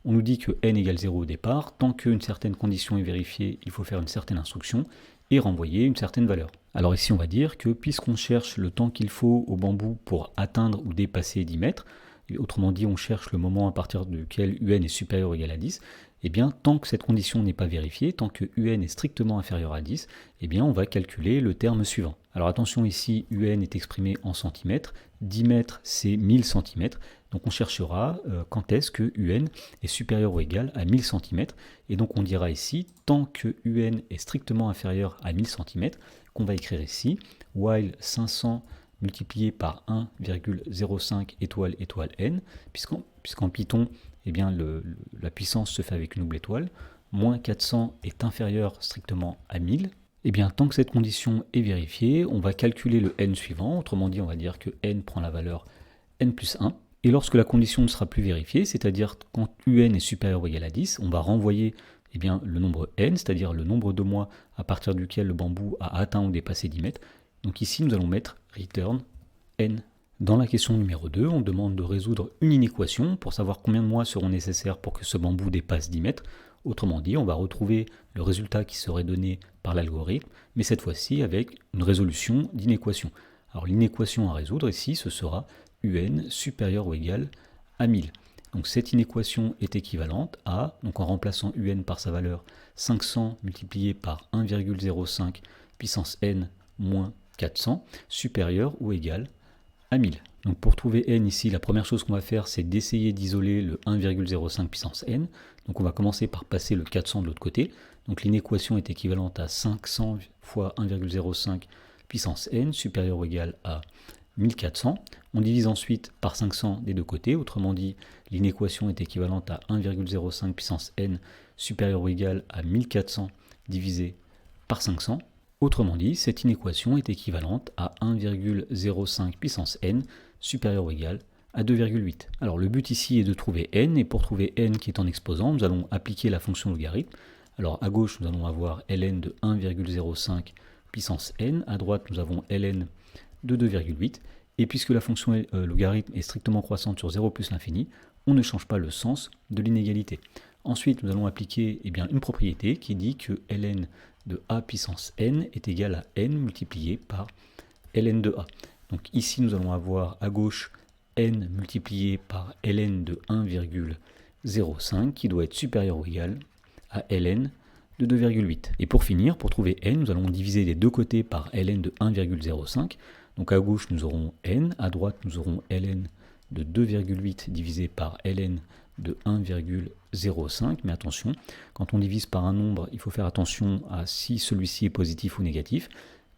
On nous dit que n égale 0 au départ, tant qu'une certaine condition est vérifiée, il faut faire une certaine instruction et renvoyer une certaine valeur. Alors ici on va dire que puisqu'on cherche le temps qu'il faut au bambou pour atteindre ou dépasser 10 mètres, autrement dit on cherche le moment à partir duquel un est supérieur ou égal à 10, eh bien tant que cette condition n'est pas vérifiée, tant que un est strictement inférieur à 10, eh bien on va calculer le terme suivant. Alors attention ici, un est exprimé en centimètres, 10 mètres c'est 1000 centimètres, donc on cherchera quand est-ce que un est supérieur ou égal à 1000 cm, et donc on dira ici, tant que un est strictement inférieur à 1000 cm, qu'on va écrire ici, while 500 multiplié par 1,05 étoile étoile n, puisqu'en Python, eh bien, la puissance se fait avec une double étoile, moins 400 est inférieur strictement à 1000, et bien tant que cette condition est vérifiée, on va calculer le n suivant, autrement dit on va dire que n prend la valeur n plus 1, et lorsque la condition ne sera plus vérifiée, c'est-à-dire quand un est supérieur ou égal à 10, on va renvoyer eh bien, le nombre n, c'est-à-dire le nombre de mois à partir duquel le bambou a atteint ou dépassé 10 mètres. Donc ici, nous allons mettre return n. Dans la question numéro 2, on demande de résoudre une inéquation pour savoir combien de mois seront nécessaires pour que ce bambou dépasse 10 mètres. Autrement dit, on va retrouver le résultat qui serait donné par l'algorithme, mais cette fois-ci avec une résolution d'inéquation. Alors l'inéquation à résoudre ici, ce sera un supérieur ou égal à 1000. Donc cette inéquation est équivalente à, donc en remplaçant un par sa valeur, 500 multiplié par 1,05 puissance n moins 400, supérieur ou égal à 1000. Donc pour trouver n ici, la première chose qu'on va faire, c'est d'essayer d'isoler le 1,05 puissance n. Donc on va commencer par passer le 400 de l'autre côté. Donc l'inéquation est équivalente à 500 fois 1,05 puissance n, supérieur ou égal à 1400. On divise ensuite par 500 des deux côtés, autrement dit, l'inéquation est équivalente à 1,05 puissance n supérieur ou égal à 1400 divisé par 500. Autrement dit, cette inéquation est équivalente à 1,05 puissance n supérieur ou égal à 2,8. Alors le but ici est de trouver n, et pour trouver n qui est en exposant, nous allons appliquer la fonction logarithme. Alors à gauche, nous allons avoir ln de 1,05 puissance n, à droite, nous avons ln de 2,8. Et puisque la fonction logarithme est strictement croissante sur 0 plus l'infini, on ne change pas le sens de l'inégalité. Ensuite, nous allons appliquer une propriété qui dit que ln de a puissance n est égal à n multiplié par ln de a. Donc ici, nous allons avoir à gauche n multiplié par ln de 1,05 qui doit être supérieur ou égal à ln de 2,8. Et pour finir, pour trouver n, nous allons diviser les deux côtés par ln de 1,05. Donc à gauche, nous aurons n, à droite, nous aurons ln de 2,8 divisé par ln de 1,05. Mais attention, quand on divise par un nombre, il faut faire attention à si celui-ci est positif ou négatif.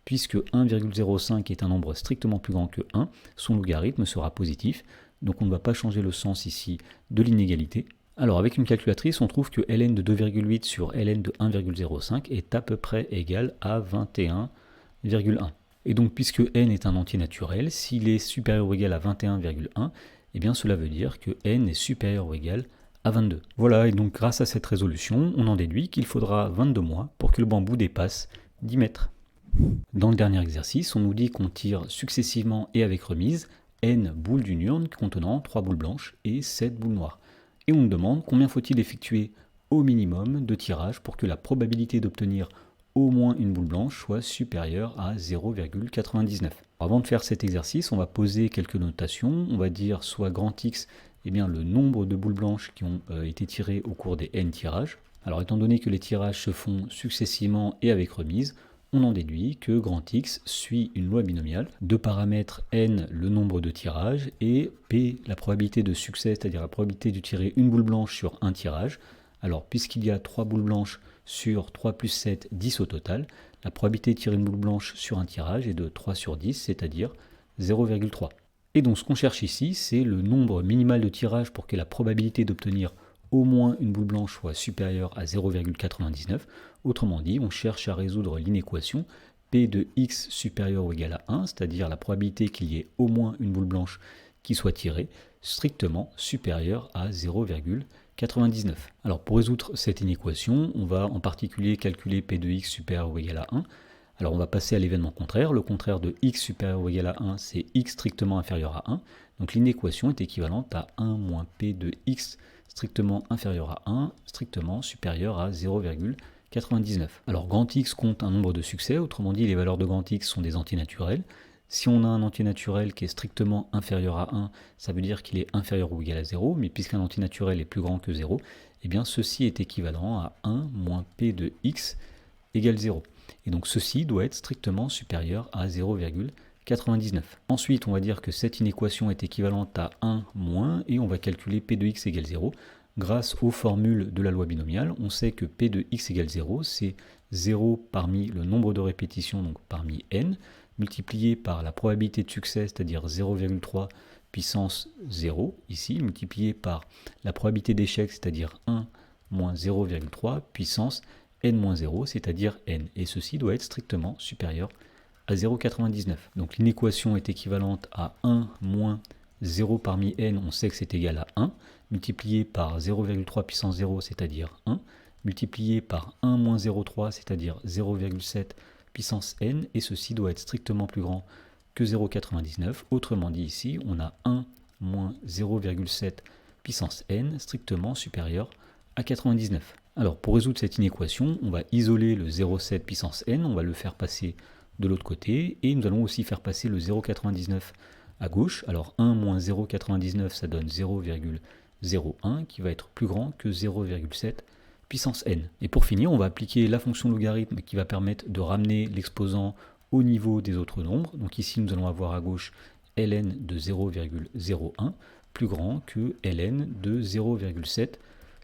Puisque 1,05 est un nombre strictement plus grand que 1, son logarithme sera positif. Donc on ne va pas changer le sens ici de l'inégalité. Alors avec une calculatrice, on trouve que ln de 2,8 sur ln de 1,05 est à peu près égal à 21,1. Et donc puisque n est un entier naturel, s'il est supérieur ou égal à 21,1, eh bien cela veut dire que n est supérieur ou égal à 22. Voilà, et donc grâce à cette résolution, on en déduit qu'il faudra 22 mois pour que le bambou dépasse 10 mètres. Dans le dernier exercice, on nous dit qu'on tire successivement et avec remise n boules d'une urne contenant 3 boules blanches et 7 boules noires. Et on nous demande combien faut-il effectuer au minimum de tirage pour que la probabilité d'obtenir au moins une boule blanche soit supérieure à 0,99. Avant de faire cet exercice, on va poser quelques notations. On va dire soit grand X, le nombre de boules blanches qui ont été tirées au cours des n tirages. Alors étant donné que les tirages se font successivement et avec remise, on en déduit que grand X suit une loi binomiale de paramètres n, le nombre de tirages, et p, la probabilité de succès, c'est-à-dire la probabilité de tirer une boule blanche sur un tirage. Alors, puisqu'il y a 3 boules blanches sur 3 plus 7, 10 au total, la probabilité de tirer une boule blanche sur un tirage est de 3 sur 10, c'est-à-dire 0,3. Et donc, ce qu'on cherche ici, c'est le nombre minimal de tirages pour que la probabilité d'obtenir au moins une boule blanche soit supérieure à 0,99. Autrement dit, on cherche à résoudre l'inéquation P de x supérieur ou égal à 1, c'est-à-dire la probabilité qu'il y ait au moins une boule blanche qui soit tirée, strictement supérieure à 0,99. Alors pour résoudre cette inéquation, on va en particulier calculer P de x supérieur ou égal à 1. Alors on va passer à l'événement contraire. Le contraire de x supérieur ou égal à 1, c'est x strictement inférieur à 1. Donc l'inéquation est équivalente à 1 moins P de x strictement inférieur à 1, strictement supérieur à 0,99. Alors grand X compte un nombre de succès, autrement dit les valeurs de grand X sont des entiers naturels. Si on a un entier naturel qui est strictement inférieur à 1, ça veut dire qu'il est inférieur ou égal à 0, mais puisqu'un entier naturel est plus grand que 0, eh bien ceci est équivalent à 1 moins P de x égale 0. Et donc ceci doit être strictement supérieur à 0,99. Ensuite, on va dire que cette inéquation est équivalente à 1 moins, et on va calculer P de x égale 0. Grâce aux formules de la loi binomiale, on sait que P de x égale 0, c'est 0 parmi le nombre de répétitions, donc parmi n, multiplié par la probabilité de succès, c'est-à-dire 0,3 puissance 0, ici, multiplié par la probabilité d'échec, c'est-à-dire 1 moins 0,3 puissance n-0, c'est-à-dire n. Et ceci doit être strictement supérieur à 0,99. Donc l'inéquation est équivalente à 1 moins 0 parmi n, on sait que c'est égal à 1, multiplié par 0,3 puissance 0, c'est-à-dire 1, multiplié par 1 moins 0,3, c'est-à-dire 0,7 puissance n, et ceci doit être strictement plus grand que 0,99. Autrement dit, ici, on a 1 moins 0,7 puissance n, strictement supérieur à 99. Alors, pour résoudre cette inéquation, on va isoler le 0,7 puissance n, on va le faire passer de l'autre côté, et nous allons aussi faire passer le 0,99 à gauche. Alors 1 moins 0,99, ça donne 0,01, qui va être plus grand que 0,7 puissance n. Et pour finir, on va appliquer la fonction logarithme qui va permettre de ramener l'exposant au niveau des autres nombres. Donc ici, nous allons avoir à gauche ln de 0,01, plus grand que ln de 0,7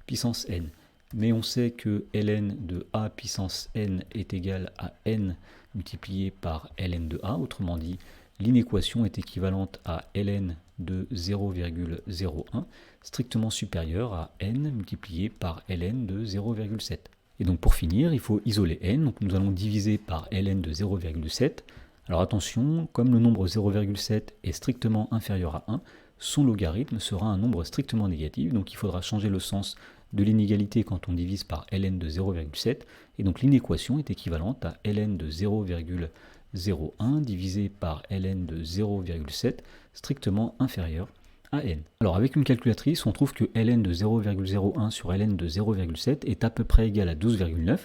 puissance n. Mais on sait que ln de a puissance n est égal à n multiplié par ln de a, autrement dit, l'inéquation est équivalente à ln de 0,01, strictement supérieur à n multiplié par ln de 0,7. Et donc pour finir, il faut isoler n, donc nous allons diviser par ln de 0,7. Alors attention, comme le nombre 0,7 est strictement inférieur à 1, son logarithme sera un nombre strictement négatif, donc il faudra changer le sens de l'inégalité quand on divise par ln de 0,7, et donc l'inéquation est équivalente à ln de 0,01 0,1 divisé par ln de 0,7 strictement inférieur à n. Alors avec une calculatrice, on trouve que ln de 0,01 sur ln de 0,7 est à peu près égal à 12,9.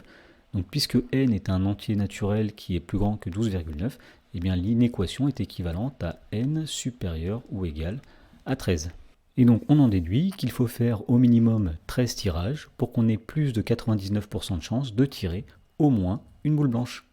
Donc puisque n est un entier naturel qui est plus grand que 12,9, eh bien l'inéquation est équivalente à n supérieur ou égal à 13. Et donc on en déduit qu'il faut faire au minimum 13 tirages pour qu'on ait plus de 99% de chance de tirer au moins une boule blanche.